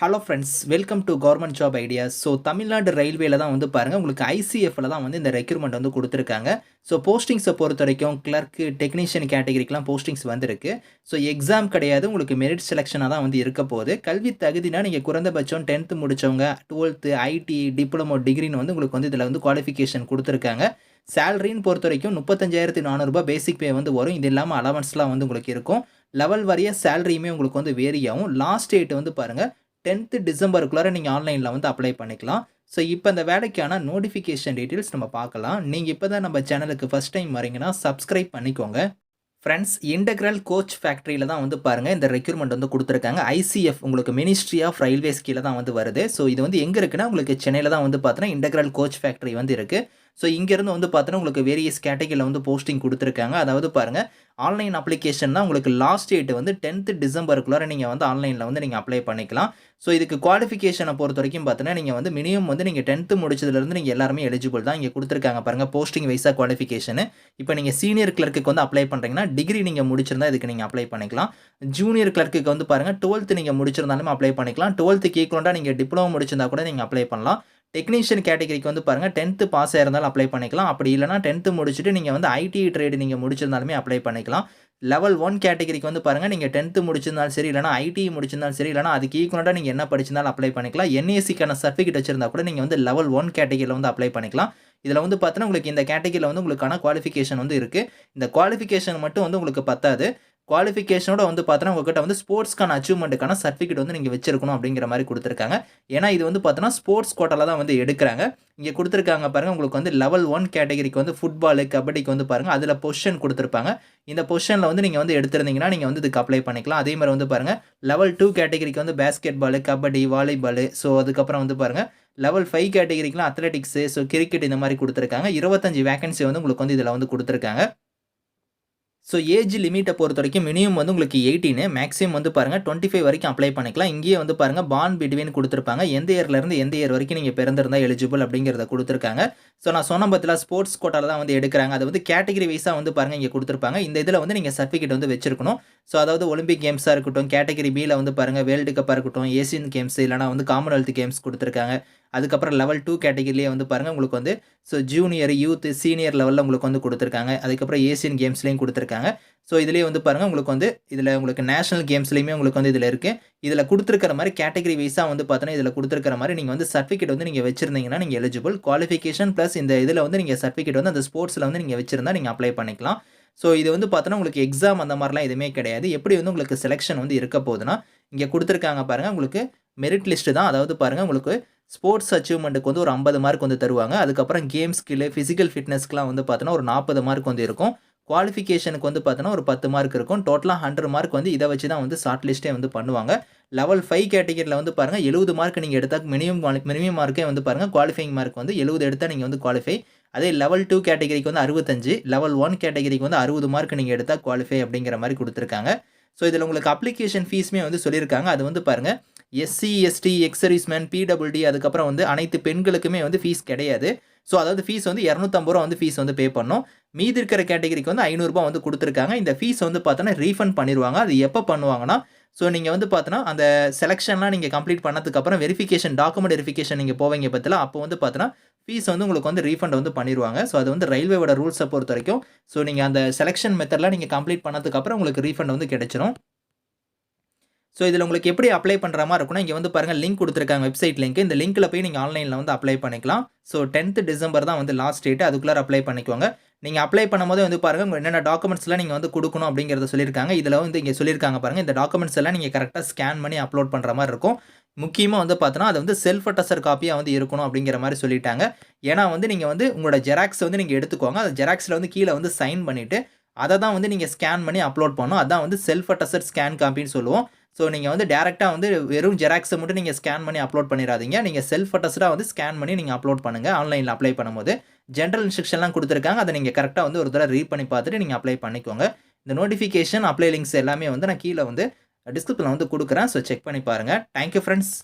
Hello friends, welcome to government job ideas. So Tamil Nadu ரயில்வேல தான் வந்து பாருங்கள், உங்களுக்கு ஐசிஎஃப்ல தான் வந்து இந்த ரெக்ரூட்மெண்ட் வந்து கொடுத்துருக்காங்க. ஸோ போஸ்டிங்ஸை பொறுத்த வரைக்கும் கிளர்க்கு, டெக்னீஷியன் கேட்டகரிக்கெலாம் போஸ்டிங்ஸ் வந்திருக்கு. ஸோ எக்ஸாம் கிடையாது, உங்களுக்கு மெரிட் செலெக்ஷனாக தான் வந்து இருக்க போகுது. கல்வி தகுதினா நீங்கள் குறைந்தபட்சம் 10th முடித்தவங்க, 12th, ஐடி, டிப்ளமோ, டிகிரின்னு வந்து உங்களுக்கு வந்து இதில் வந்து குவாலிஃபிகேஷன் கொடுத்துருக்காங்க. சேலரின்னு பொறுத்த வரைக்கும் 35,400 பேசிக் பே வந்து வரும். இது இல்லாமல் அலவன்ஸ்லாம் வந்து உங்களுக்கு இருக்கும். லெவல் வாரியாக சேலரியுமே உங்களுக்கு வந்து வேரி ஆகும். லாஸ்ட் டேட் வந்து பாருங்கள் 10th டிசம்பருக்குள்ளார நீங்கள் ஆன்லைனில் வந்து அப்ளை பண்ணிக்கலாம். ஸோ இப்போ இந்த வேலைக்கான நோட்டிஃபிகேஷன் டீட்டெயில்ஸ் நம்ம பார்க்கலாம். நீங்கள் இப்போ தான் நம்ம சேனலுக்கு ஃபஸ்ட் டைம் வரீங்கன்னா சப்ஸ்கிரைப் பண்ணிக்கோங்க. ஃப்ரெண்ட்ஸ், இன்டெக்ரல் கோச் ஃபேக்ட்ரியில் தான் வந்து பாருங்கள் இந்த ரெக்ரூட்மெண்ட் வந்து கொடுத்துருக்காங்க. ஐசிஎஃப் உங்களுக்கு மினிஸ்ட்ரி ஆஃப் ரயில்வேஸ் கீழே தான் வந்து வருது. ஸோ இது வந்து எங்கே இருக்குன்னா உங்களுக்கு சென்னையில் தான் வந்து பார்த்தோன்னா இன்டெக்ரல் கோச் ஃபேக்ட்ரி வந்து இருக்குது. ஸோ இங்கேருந்து வந்து பார்த்தோன்னா உங்களுக்கு வேரியஸ் கேட்டகரியில் வந்து போஸ்டிங் கொடுத்துருக்காங்க. அதாவது பாருங்கள், ஆன்லைன் அப்ளிகேஷன் தான் உங்களுக்கு லாஸ்ட் டேட் வந்து 10th டிசம்பருக்குள்ளார நீங்கள் வந்து ஆன்லைனில் வந்து நீங்கள் அப்ளை பண்ணிக்கலாம். ஸோ இதுக்கு குவாலிஃபிகேஷனை பொறுத்த வரைக்கும் பார்த்தீங்கன்னா நீங்கள் வந்து மினிமம் வந்து நீங்கள் 10th முடிச்சதுலேருந்து நீங்கள் எல்லாருமே எலிஜிபிள் தான். இங்கே கொடுத்துருக்காங்க பாருங்கள் போஸ்டிங் வைஸாக குவாலிஃபிகேஷனு. இப்போ நீங்கள் சீனியர் கிளர்க்கு வந்து அப்ளை பண்ணுறீங்கன்னா டிகிரி நீங்கள் முடிச்சிருந்தா இதுக்கு நீங்கள் அப்ளை பண்ணிக்கலாம். ஜூனியர் கிளர்க்கு வந்து பாருங்கள் 12th நீங்கள் முடிச்சிருந்தாலுமே அப்ளை பண்ணிக்கலாம். 12th ஈக்குவலாக நீங்கள் டிப்ளமோ முடிச்சிருந்தா கூட நீங்கள் அப்ளை பண்ணலாம். டெக்னீஷியன் கேட்டகரிக்கு வந்து பாருங்கள் 10th பாஸ் ஆயிருந்தாலும் அப்ளை பண்ணிக்கலாம். அப்படி இல்லைனா 10th முடிச்சுட்டு நீங்கள் வந்து ஐடி ட்ரேடு நீங்கள் முடிச்சிருந்தாலுமே அப்ளை பண்ணிக்கலாம். லெவல் 1 கேட்டகரிக்கு வந்து பாருங்கள், நீங்கள் 10th முடிச்சிருந்தாலும் சரி, இல்லைனா ஐடி முடிச்சிருந்தாலும் சரி, இல்லைனா அதுக்கு ஈக்குவலாக நீங்கள் என்ன படிச்சிருந்தாலும் அப்ளை பண்ணிக்கலாம். என்ஏசிக்கான சர்டிஃபிகேட் வச்சிருந்தா கூட நீங்கள் வந்து லெவல் 1 கேட்டகரியில் வந்து அப்ளை பண்ணிக்கலாம். இதில் வந்து பார்த்தீங்கன்னா உங்களுக்கு இந்த கேட்டகரியில் வந்து உங்களுக்கான குவாலிஃபிகேஷன் வந்து இருக்குது. இந்த குவாலிஃபிகேஷன் மட்டும் வந்து உங்களுக்கு பத்தாது. குவாலிஃபிகேஷனோட வந்து பார்த்தோன்னா உங்ககிட்ட வந்து ஸ்போர்ட்ஸ்க்கான அச்சீவ்மெண்ட்டுக்கான சர்டிஃபிகேட் வந்து நீங்கள் வச்சிருக்கணும் அப்படிங்கிற மாதிரி கொடுத்துருக்காங்க. ஏன்னா இது வந்து பார்த்தோன்னா ஸ்போர்ட்ஸ் கோட்டாவில் தான் வந்து எடுக்கிறாங்க. இங்கே கொடுத்துருக்காங்க பாருங்கள், உங்களுக்கு வந்து லெவல் 1 கேட்டகரிக்கு வந்து ஃபுட்பாலு, கபடிக்கு வந்து பாருங்கள் அதில் பொசிஷன் கொடுத்துருப்பாங்க. இந்த பொசிஷனில் வந்து நீங்கள் வந்து எடுத்திருந்தீங்கன்னா நீங்கள் வந்து இதுக்கு அப்ளை பண்ணிக்கலாம். அதே மாதிரி வந்து பாருங்கள் லெவல் 2 கேட்டகரிக்கு வந்து basketball, kabaddi, volleyball, so அதுக்கப்புறம் வந்து பாருங்கள் லெவல் 5 கேட்டகரிக்குலாம் அத்லெட்டிக்ஸு, ஸோ கிரிக்கெட் இந்த மாதிரி கொடுத்துருக்காங்க. 25 வேகன்சி வந்து உங்களுக்கு வந்து இதில் வந்து கொடுத்துருக்காங்க. ஸோ ஏஜ் லிமிட்டை பொறுத்த வரைக்கும் மினிமம் வந்து உங்களுக்கு 18, மேக்ஸிமம் வந்து பாருங்கள் 25 வரைக்கும் அப்ளை பண்ணிக்கலாம். இங்கேயே வந்து பாருங்கள் பான் பிட்வீன் கொடுத்துருப்பாங்க. எந்த இயர்லேருந்து எந்த இயர் வரைக்கும் நீங்கள் பிறந்திருந்தால் எலிஜிபிள் அப்படிங்கிறத கொடுத்துருக்காங்க. ஸோ நான் சொன்ன பற்றில ஸ்போர்ட்ஸ் கோட்டாவில் தான் வந்து எடுக்கிறாங்க. அது வந்து கேட்டகரி வைஸாக வந்து பாருங்கள் இங்கே கொடுத்துருப்பாங்க. இந்த இதில் வந்து நீங்கள் சர்டிஃபிகேட் வந்து வச்சிருக்கணும். ஸோ அதாவது ஒலிம்பிக் கேம்ஸாக இருக்கட்டும், கேட்டகரி பியில் வந்து பாருங்கள் வேர்ல்டு கப்பாக இருக்கட்டும், ஏசியன் கேம்ஸ் இல்லைனா வந்து காமன்வெல்த் கேம்ஸ் கொடுத்துருக்காங்க. அதுக்கப்புறம் லெவல் 2 கேட்டகரியிலே வந்து பாருங்கள் உங்களுக்கு வந்து ஸோ ஜூனியர், யூத், சீனியர் லெவலில் உங்களுக்கு வந்து கொடுத்துருக்காங்க. அதுக்கப்புறம் ஏசியன் கேம்ஸ்லேயும் கொடுத்துருக்காங்க. ஸோ இதிலேயே வந்து பாருங்கள் உங்களுக்கு வந்து இதில் உங்களுக்கு நேஷனல் கேம்ஸ்லேயுமே உங்களுக்கு வந்து இதில் இருக்குது. இதில் கொடுத்துருக்கிற மாதிரி கேட்டகரி வைஸாக வந்து பார்த்தோன்னா இதில் கொடுத்துருக்கிற மாதிரி நீங்கள் வந்து சர்டிஃபிகேட் வந்து நீங்கள் வச்சிருந்தீங்கன்னா நீங்கள் எலிஜிபிள். குவாலிஃபிகேஷன் ப்ளஸ் இந்த இதில் வந்து நீங்கள் சர்டிஃபிகேட் வந்து அந்த ஸ்போர்ட்ஸில் வந்து நீங்கள் வச்சிருந்தா நீங்கள் அப்ளை பண்ணிக்கலாம். ஸோ இது வந்து பார்த்தோன்னா உங்களுக்கு எக்ஸாம் அந்த மாதிரிலாம் எதுவுமே கிடையாது. எப்படி வந்து உங்களுக்கு செலெக்ஷன் வந்து இருக்க போகுதுன்னா, இங்கே கொடுத்துருக்காங்க பாருங்கள் உங்களுக்கு மெரிட் லிஸ்ட்டு தான். அதாவது பாருங்கள் உங்களுக்கு ஸ்போர்ட்ஸ் அச்சீவ்மெண்ட்டுக்கு வந்து ஒரு 50 மார்க் வந்து தருவாங்க. அதுக்கப்புறம் கேம் ஸ்கில்லு, ஃபிசிக்கல் ஃபிட்னஸ்க்குலாம் வந்து பார்த்தோன்னா ஒரு 40 மார்க் வந்து இருக்கும். குவாலிஃபிகேஷனுக்கு வந்து பார்த்தோன்னா ஒரு 10 மார்க் இருக்கும். டோட்டலாக 100 மார்க் வந்து இதை வச்சு தான் வந்து ஷார்ட் லிஸ்ட்டே வந்து பண்ணுவாங்க. லெவல் 5 கேட்டகரியில் வந்து பாருங்கள் 70 மார்க் நீங்கள் எடுத்தால் மினிமம் மார்க்கே வந்து பாருங்கள் குவாலிஃபைங் மார்க் வந்து 70 எடுத்தால் நீங்கள் வந்து குவாலிஃபை. அதே லெவல் 2 கேட்டகரிக்கு வந்து 65, லெவல் 1 கேட்டகரிக்கு வந்து 60 மார்க் நீங்கள் எடுத்தால் குவாலிஃபை அப்படிங்கிற மாதிரி கொடுத்துருக்காங்க. ஸோ இதில் உங்களுக்கு அப்ளிகேஷன் ஃபீஸுமே வந்து சொல்லியிருக்காங்க. அது வந்து பாருங்கள் SC, ST, ex serviceman, PWD, அதுக்கப்புறம் வந்து அனைத்து பெண்களுக்குமே வந்து ஃபீஸ் கிடையாது. ஸோ அதாவது ஃபீஸ் வந்து ₹250 வந்து ஃபீஸ் வந்து பே பண்ணணும். மீதி இருக்கிற கேட்டகரிக்கு வந்து ₹500 வந்து கொடுத்துருக்காங்க. இந்த ஃபீஸ் வந்து பார்த்தோன்னா ரீஃபண்ட் பண்ணிடுவாங்க. அது எப்போ பண்ணுவாங்கன்னா, ஸோ நீங்கள் வந்து பார்த்தோன்னா அந்த செலெக்ஷன்லாம் நீங்கள் கம்ப்ளீட் பண்ணதுக்கப்புறம் வெரிஃபிகேஷன், டாக்குமெண்ட் வெரிஃபிகேஷன் நீங்கள் போவீங்க பற்றில அப்போ வந்து பார்த்தோன்னா ஃபீஸ் வந்து உங்களுக்கு வந்து ரீஃபண்ட் வந்து பண்ணிடுவாங்க. ஸோ அது வந்து ரயில்வேவோட ரூல்ஸை பொறுத்த வரைக்கும் ஸோ நீங்கள் அந்த செலெக்ஷன் மெத்தட்லாம் நீங்கள் கம்ப்ளீட் பண்ணதுக்கப்புறம் உங்களுக்கு ரீஃபண்ட் வந்து கிடைச்சிரும். ஸோ இதில் உங்களுக்கு எப்படி அப்ளை பண்ணுற மாதிரி இருக்குன்னா, இங்கே வந்து பாருங்கள் லிங்க் கொடுத்துருக்காங்க, வெப்சைட் லிங்க். இந்த லிங்க்கில் போய் நீங்கள் ஆன்லைனில் வந்து அப்ளை பண்ணிக்கலாம். ஸோ 10th டிசம்பர் தான் வந்து லாஸ்ட் டேட். அதுக்குள்ளே அப்ளை பண்ணிக்கோங்க. நீங்கள் அப்ளை பண்ணும்போது வந்து பாருங்கள் உங்கள் என்னென்ன டாக்குமெண்ட்ஸ்லாம் நீங்கள் வந்து கொடுக்கணும் அப்படிங்கிறத சொல்லியிருக்காங்க. இதில் வந்து இங்கே சொல்லியிருக்காங்க பாருங்கள், இந்த டாக்குமெண்ட்ஸ் எல்லாம் நீங்கள் கரெக்டாக ஸ்கேன் பண்ணி அப்லோட் பண்ணுற மாதிரி இருக்கும். முக்கியமாக வந்து பார்த்தோன்னா அது வந்து செல்ஃப் அட்டஸ்டர் காப்பியாக வந்து இருக்கணும் அப்படிங்கிற மாதிரி சொல்லிட்டாங்க. ஏன்னா வந்து நீங்கள் வந்து உங்களோட ஜெராக்ஸ் வந்து நீங்கள் எடுத்துக்கோங்க. அந்த ஜெராக்ஸில் வந்து கீழே வந்து சைன் பண்ணிவிட்டு அதை தான் வந்து நீங்கள் ஸ்கேன் பண்ணி அப்லோட் பண்ணணும். அதான் வந்து செல்ஃப் அட்டஸ்டட் ஸ்கேன் காப்பின்னு சொல்லுவோம். ஸோ நீங்கள் வந்து டேரெக்டாக வந்து வெறும் ஜெராக்ஸை மட்டும் நீங்கள் ஸ்கேன் பண்ணி அப்லோட் பண்ணிடாதீங்க. நீங்கள் செல்ஃப் அட்டஸ்டாக வந்து ஸ்கேன் பண்ணி நீங்கள் அப்லோட் பண்ணுங்கள். ஆன்லைனில் அப்ளை பண்ணும்போது ஜென்ரல் இன்ஸ்ட்ரக்ஷன்லாம் கொடுத்துருக்காங்க. அதை நீங்கள் கரெக்டாக வந்து ஒரு தடவை ரீட் பண்ணி பார்த்துட்டு நீங்கள் அப்ளை பண்ணிக்கோங்க. இந்த நோட்டிஃபிகேஷன், அப்ளை லிங்க்ஸ் எல்லாமே வந்து நான் கீழே வந்து டிஸ்கிரிப்ஷனில் வந்து கொடுக்குறேன். ஸோ செக் பண்ணி பாருங்கள். Thank you friends.